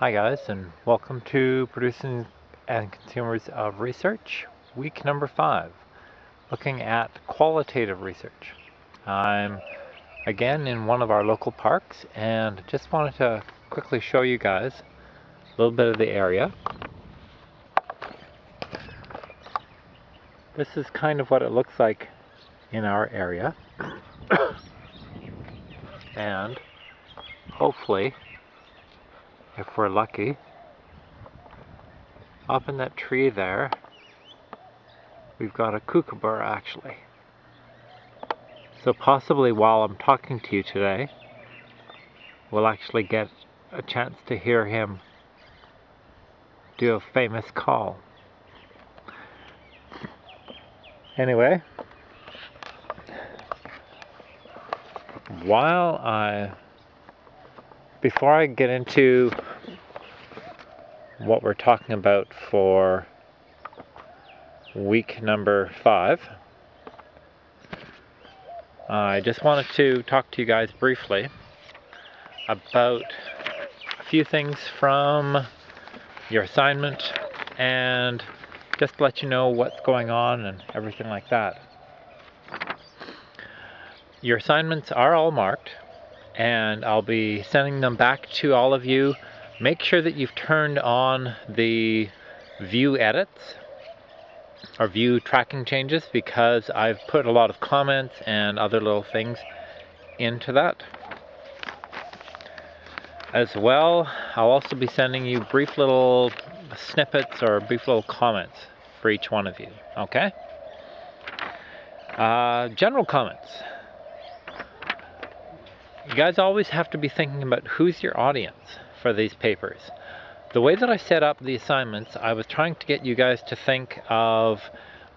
Hi guys, and welcome to Producing and Consumers of Research, week number 5, looking at qualitative research. I'm again in one of our local parks and just wanted to quickly show you guys a little bit of the area. This is kind of what it looks like in our area. And hopefully, if we're lucky, up in that tree there, we've got a kookaburra actually. So possibly while I'm talking to you today, we'll actually get a chance to hear him do a famous call. Anyway, before I get into what we're talking about for week number 5, I just wanted to talk to you guys briefly about a few things from your assignment and just let you know what's going on and everything like that. Your assignments are all marked and I'll be sending them back to all of you. Make sure that you've turned on the view edits or view tracking changes, because I've put a lot of comments and other little things into that. As well, I'll also be sending you brief little snippets or brief little comments for each one of you, okay? General comments. You guys always have to be thinking about who's your audience for these papers. The way that I set up the assignments, I was trying to get you guys to think of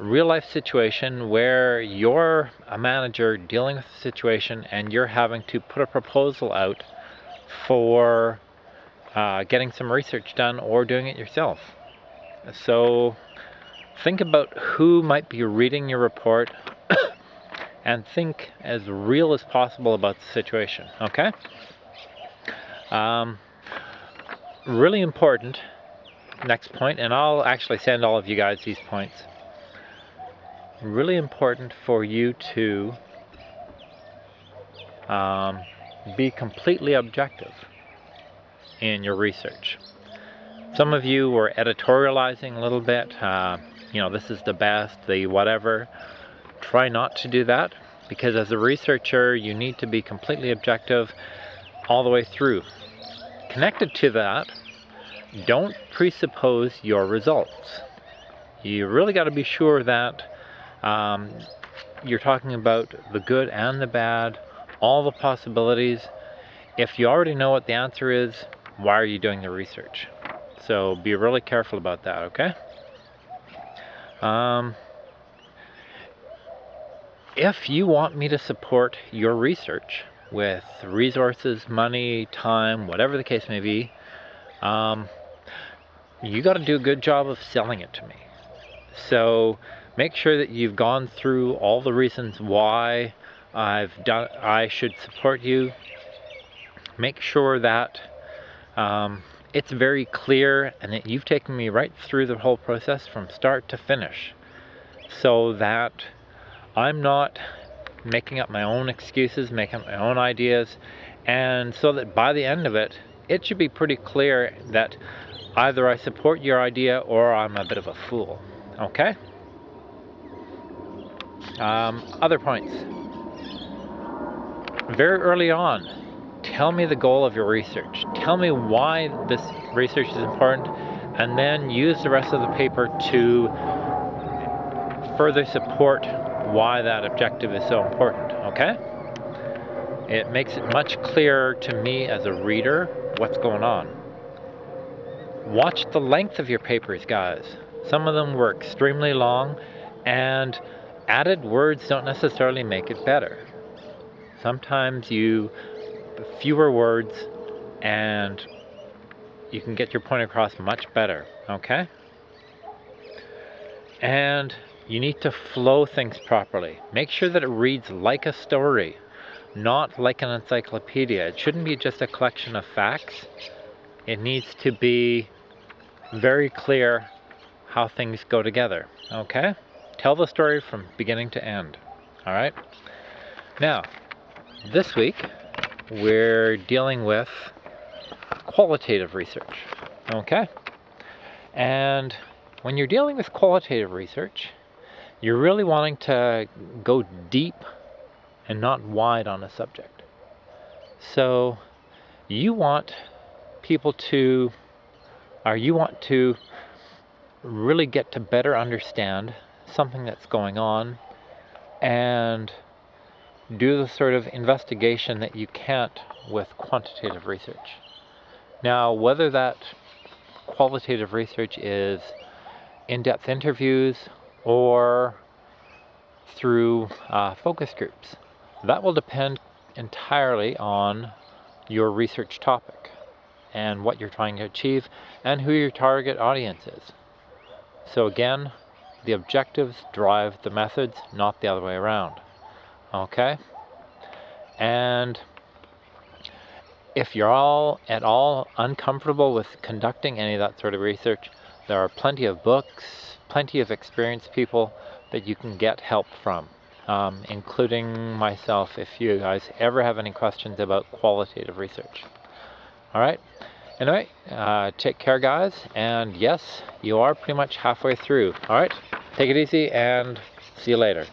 a real life situation where you're a manager dealing with a situation and you're having to put a proposal out for getting some research done or doing it yourself. So think about who might be reading your report and think as real as possible about the situation, okay? Really important, next point, and I'll actually send all of you guys these points. Really important for you to be completely objective in your research. Some of you were editorializing a little bit, you know, this is the best, the whatever. Try not to do that, because as a researcher you need to be completely objective all the way through. Connected to that, don't presuppose your results. You really got to be sure that you're talking about the good and the bad, all the possibilities. If you already know what the answer is, why are you doing the research? So be really careful about that, okay? If you want me to support your research with resources, money, time, whatever the case may be, you got to do a good job of selling it to me. So make sure that you've gone through all the reasons why I should support you. Make sure that it's very clear and that you've taken me right through the whole process from start to finish, so that I'm not making up my own excuses, making up my own ideas, and so that by the end of it, it should be pretty clear that either I support your idea or I'm a bit of a fool, okay? Other points. Very early on, tell me the goal of your research. Tell me why this research is important, and then use the rest of the paper to further support why that objective is so important, okay? It makes it much clearer to me as a reader what's going on. Watch the length of your papers, guys. Some of them were extremely long, and added words don't necessarily make it better. Sometimes fewer words and you can get your point across much better, okay? And you need to flow things properly. Make sure that it reads like a story, not like an encyclopedia. It shouldn't be just a collection of facts. It needs to be very clear how things go together, okay? Tell the story from beginning to end, all right? Now, this week, we're dealing with qualitative research, okay? And when you're dealing with qualitative research, you're really wanting to go deep and not wide on a subject. So you want people to, or you want to really get to better understand something that's going on and do the sort of investigation that you can't with quantitative research. Now, whether that qualitative research is in-depth interviews or through focus groups, that will depend entirely on your research topic and what you're trying to achieve and who your target audience is. So again, the objectives drive the methods, not the other way around. Okay? And if you're at all uncomfortable with conducting any of that sort of research, there are plenty of books, plenty of experienced people that you can get help from, including myself if you guys ever have any questions about qualitative research. All right? Anyway, take care, guys, and yes, you are pretty much halfway through. All right? Take it easy and see you later.